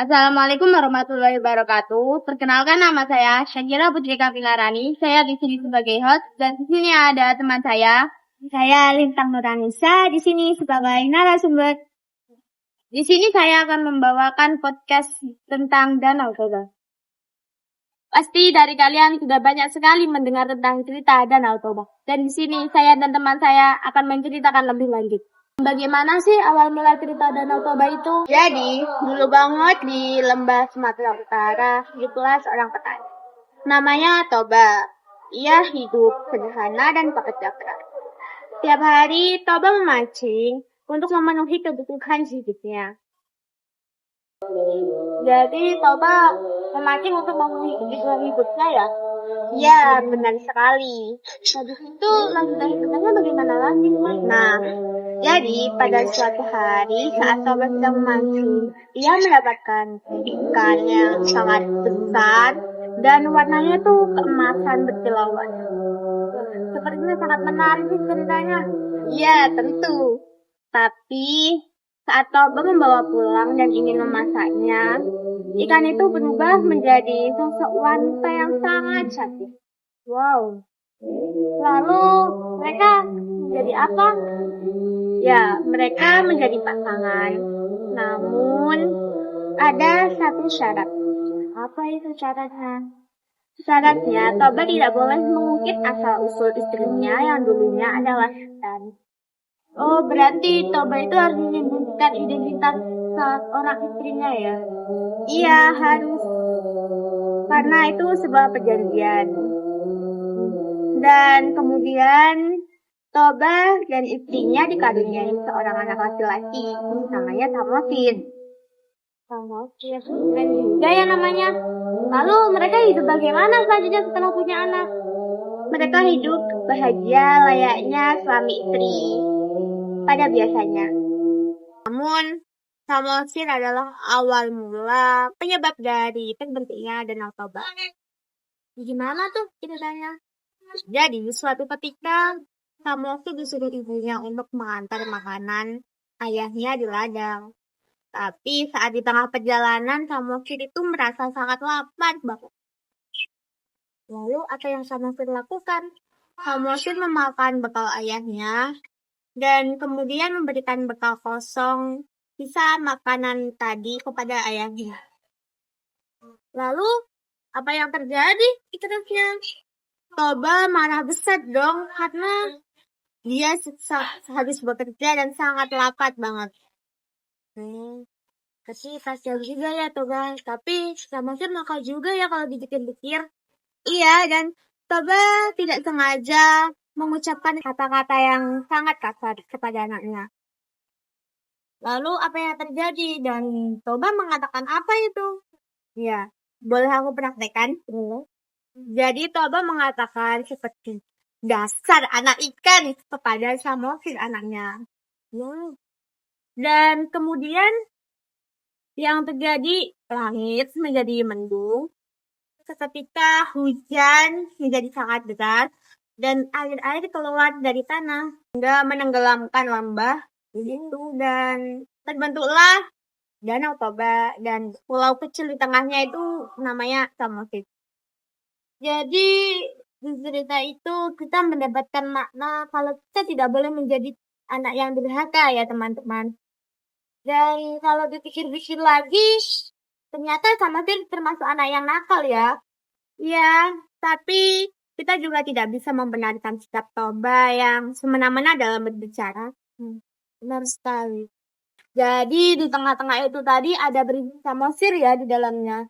Assalamualaikum warahmatullahi wabarakatuh. Perkenalkan nama saya Syakira Putri Kapilarani. Saya di sini sebagai host dan di sini ada teman saya. Saya Lintang Nuranisa, di sini sebagai narasumber. Di sini saya akan membawakan podcast tentang Danau Toba. Pasti dari kalian sudah banyak sekali mendengar tentang cerita Danau Toba. Dan di sini saya dan teman saya akan menceritakan lebih lanjut. Bagaimana sih awal mula cerita Danau Toba itu? Jadi, dulu banget di lembah Sumatera Utara, hiduplah seorang petani. Namanya Toba. Ia hidup sederhana dan pekerja keras. Tiap hari Toba memancing untuk memenuhi kebutuhan hidupnya. Jadi Toba memancing untuk memenuhi kebutuhan hidupnya ya? Ya, benar sekali. Habis itu lanjutan hidupnya bagaimana lagi? Nah, jadi pada suatu hari saat Toba sedang memancing, ia mendapatkan ikan yang sangat besar dan warnanya tuh keemasan berkilauan. Sepertinya sangat menarik sih ceritanya. Ya, tentu. Tapi saat Toba membawa pulang dan ingin memasaknya, ikan itu berubah menjadi sosok wanita yang sangat cantik. Wow. Lalu mereka menjadi apa? Ya, mereka menjadi pasangan. Namun ada satu syarat. Apa itu syaratnya? Syaratnya Toba tidak boleh mengungkit asal-usul istrinya yang dulunya adalah setan. Oh, berarti Toba itu harus menyembunyikan identitas orang istrinya ya? Iya, harus. Karena itu sebuah perjanjian. Dan kemudian Toba dan istrinya dikaruniai seorang anak laki-laki. Namanya Samofin. Samofin, keren juga ya namanya. Lalu mereka hidup bagaimana selanjutnya setelah punya anak? Mereka hidup bahagia layaknya suami istri pada biasanya. Namun, Samosir adalah awal mula penyebab dari terbentuknya Danau Toba. Gimana tuh ceritanya? Jadi, suatu ketika Samosir disuruh ibunya untuk mengantar makanan ayahnya di ladang. Tapi saat di tengah perjalanan, Samosir itu merasa sangat lapar banget. Lalu apa yang Samosir lakukan? Samosir memakan bekal ayahnya dan kemudian memberikan bekal kosong sisa makanan tadi kepada ayahnya. Lalu apa yang terjadi terusnya? Toba marah besar dong karena dia habis bekerja dan sangat lapar banget. Tapi kasihan juga ya Toba. Tapi Samosir nakal juga ya kalau dipikir-pikir. Iya, dan Toba tidak sengaja mengucapkan kata-kata yang sangat kasar kepada anaknya. Lalu apa yang terjadi? Dan Toba mengatakan apa itu? Ya, boleh aku praktekkan? Jadi Toba mengatakan seperti dasar anak ikan kepada Samosir anaknya. Dan kemudian yang terjadi langit menjadi mendung. Seketika hujan menjadi sangat deras dan air-air keluar dari tanah hingga menenggelamkan lembah itu dan terbentuklah Danau Toba dan pulau kecil di tengahnya itu namanya Samosir. Jadi di cerita itu kita mendapatkan makna kalau kita tidak boleh menjadi anak yang durhaka ya teman-teman. Dan kalau dipikir-pikir lagi, ternyata Samosir termasuk anak yang nakal ya. Ya, tapi kita juga tidak bisa membenarkan sikap Toba yang semena-mena dalam berbicara. Benar sekali. Jadi di tengah-tengah itu tadi ada beribu Samosir ya di dalamnya.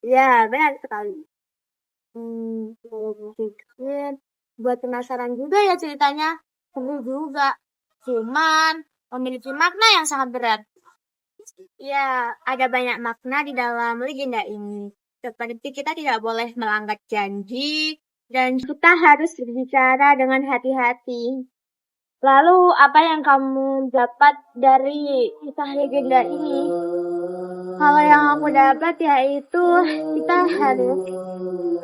Ya, benar sekali. Buat penasaran juga ya ceritanya. Seru juga. Cuman memiliki makna yang sangat berat. Ya, ada banyak makna di dalam legenda ini. Seperti kita tidak boleh melanggar janji dan kita harus berbicara dengan hati-hati. Lalu apa yang kamu dapat dari kisah legenda ini? Kalau yang aku dapat yaitu kita harus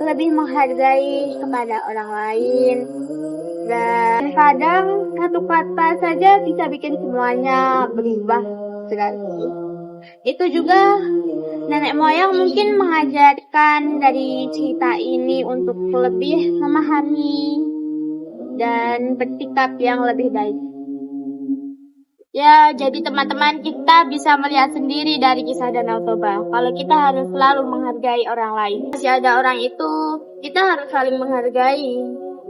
lebih menghargai kepada orang lain. Dan kadang satu kata saja bisa bikin semuanya berubah sekali. Itu juga nenek moyang mungkin mengajarkan dari cerita ini untuk lebih memahami dan bersikap yang lebih baik. Ya, jadi teman-teman, kita bisa melihat sendiri dari kisah Danau Toba. Kalau kita harus selalu menghargai orang lain. Masih ada orang itu, kita harus saling menghargai.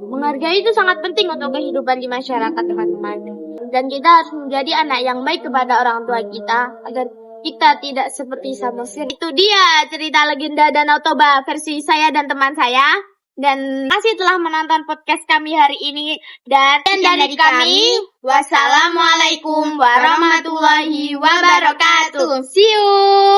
Menghargai itu sangat penting untuk kehidupan di masyarakat, teman-teman. Dan kita harus menjadi anak yang baik kepada orang tua kita, agar kita tidak seperti Samosir. Itu dia cerita legenda Danau Toba versi saya dan teman saya. Dan masih telah menonton podcast kami hari ini. Dan dari kami, wassalamualaikum warahmatullahi wabarakatuh. See you!